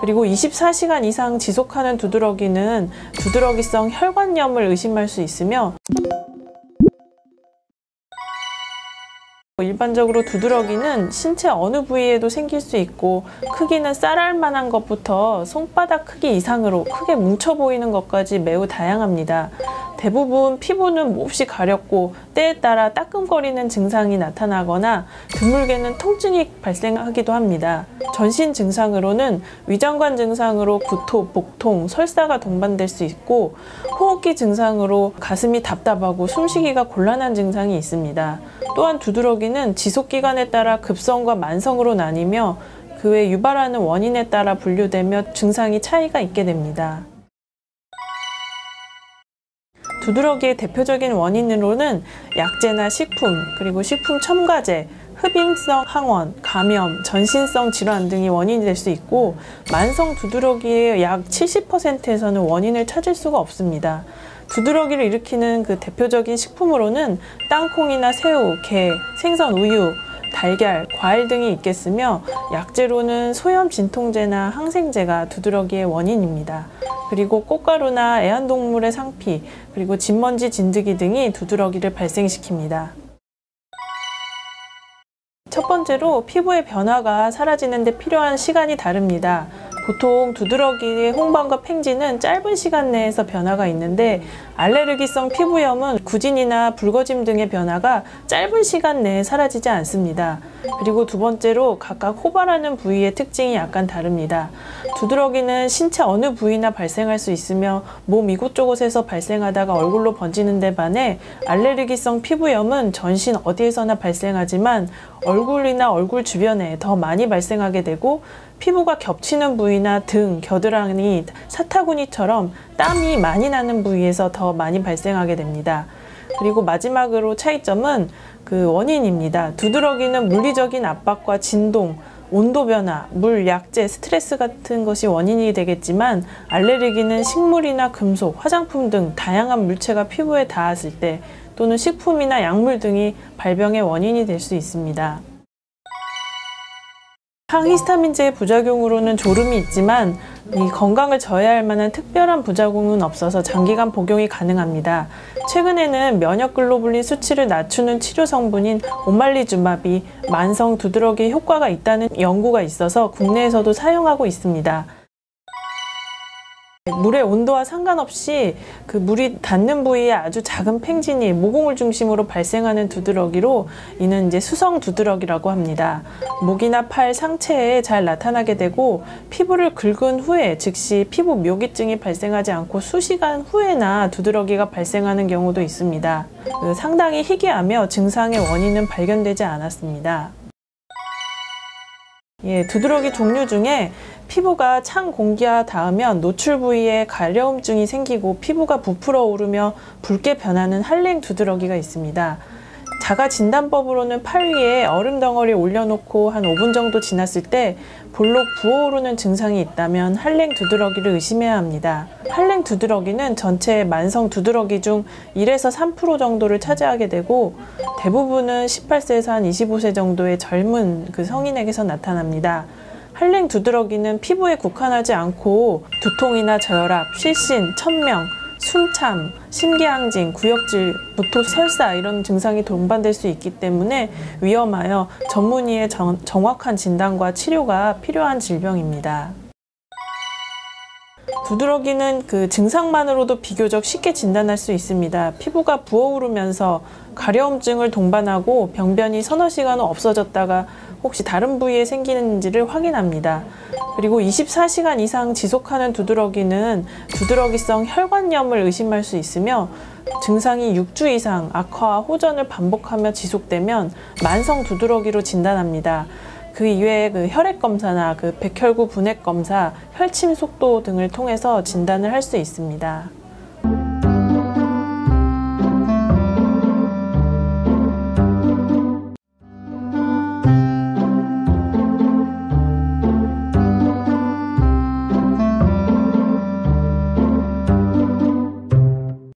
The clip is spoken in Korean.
그리고 24시간 이상 지속하는 두드러기는 두드러기성 혈관염을 의심할 수 있으며 일반적으로 두드러기는 신체 어느 부위에도 생길 수 있고 크기는 쌀알 만한 것부터 손바닥 크기 이상으로 크게 뭉쳐 보이는 것까지 매우 다양합니다. 대부분 피부는 몹시 가렵고 때에 따라 따끔거리는 증상이 나타나거나 드물게는 통증이 발생하기도 합니다. 전신 증상으로는 위장관 증상으로 구토, 복통, 설사가 동반될 수 있고 호흡기 증상으로 가슴이 답답하고 숨쉬기가 곤란한 증상이 있습니다. 또한 두드러기는 지속기간에 따라 급성과 만성으로 나뉘며 그 외 유발하는 원인에 따라 분류되며 증상이 차이가 있게 됩니다. 두드러기의 대표적인 원인으로는 약재나 식품, 그리고 식품 첨가제, 흡임성 항원, 감염, 전신성 질환 등이 원인이 될 수 있고 만성 두드러기의 약 70%에서는 원인을 찾을 수가 없습니다. 두드러기를 일으키는 그 대표적인 식품으로는 땅콩이나 새우, 게, 생선, 우유, 달걀, 과일 등이 있겠으며 약재로는 소염 진통제나 항생제가 두드러기의 원인입니다. 그리고 꽃가루나 애완동물의 상피, 그리고 진먼지, 진드기 등이 두드러기를 발생시킵니다. 첫 번째로 피부의 변화가 사라지는 데 필요한 시간이 다릅니다. 보통 두드러기의 홍반과 팽지는 짧은 시간 내에서 변화가 있는데 알레르기성 피부염은 구진이나 붉어짐 등의 변화가 짧은 시간 내에 사라지지 않습니다. 그리고 두 번째로 각각 호발하는 부위의 특징이 약간 다릅니다. 두드러기는 신체 어느 부위나 발생할 수 있으며 몸 이곳저곳에서 발생하다가 얼굴로 번지는 데 반해 알레르기성 피부염은 전신 어디에서나 발생하지만 얼굴이나 얼굴 주변에 더 많이 발생하게 되고 피부가 겹치는 부위나 등, 겨드랑이, 사타구니처럼 땀이 많이 나는 부위에서 더 많이 발생하게 됩니다. 그리고 마지막으로 차이점은 그 원인입니다. 두드러기는 물리적인 압박과 진동, 온도 변화, 물, 약재, 스트레스 같은 것이 원인이 되겠지만 알레르기는 식물이나 금속, 화장품 등 다양한 물체가 피부에 닿았을 때 또는 식품이나 약물 등이 발병의 원인이 될 수 있습니다. 항히스타민제의 부작용으로는 졸음이 있지만 이 건강을 저해할 만한 특별한 부작용은 없어서 장기간 복용이 가능합니다. 최근에는 면역글로불린 수치를 낮추는 치료 성분인 오말리주맙이 만성 두드러기에 효과가 있다는 연구가 있어서 국내에서도 사용하고 있습니다. 물의 온도와 상관없이 그 물이 닿는 부위에 아주 작은 팽진이 모공을 중심으로 발생하는 두드러기로 이는 이제 수성 두드러기라고 합니다. 목이나 팔 상체에 잘 나타나게 되고 피부를 긁은 후에 즉시 피부 묘기증이 발생하지 않고 수시간 후에나 두드러기가 발생하는 경우도 있습니다. 상당히 희귀하며 증상의 원인은 발견되지 않았습니다. 두드러기 종류 중에 피부가 찬 공기와 닿으면 노출 부위에 가려움증이 생기고 피부가 부풀어 오르며 붉게 변하는 한랭 두드러기가 있습니다. 자가 진단법으로는 팔 위에 얼음 덩어리 올려놓고 한 5분 정도 지났을 때 볼록 부어오르는 증상이 있다면 한랭 두드러기를 의심해야 합니다. 한랭 두드러기는 전체 만성 두드러기 중 1에서 3% 정도를 차지하게 되고 대부분은 18세에서 한 25세 정도의 젊은 그 성인에게서 나타납니다. 한랭 두드러기는 피부에 국한하지 않고 두통이나 저혈압, 실신, 천명, 숨참, 심기항진, 구역질, 무토, 설사 이런 증상이 동반될 수 있기 때문에 위험하여 전문의의 정확한 진단과 치료가 필요한 질병입니다. 두드러기는 그 증상만으로도 비교적 쉽게 진단할 수 있습니다. 피부가 부어오르면서 가려움증을 동반하고 병변이 서너 시간 후 없어졌다가 혹시 다른 부위에 생기는지를 확인합니다. 그리고 24시간 이상 지속하는 두드러기는 두드러기성 혈관염을 의심할 수 있으며 증상이 6주 이상 악화와 호전을 반복하며 지속되면 만성 두드러기로 진단합니다. 그 이외에 그 혈액 검사나 그 백혈구 분해 검사, 혈침 속도 등을 통해서 진단을 할 수 있습니다.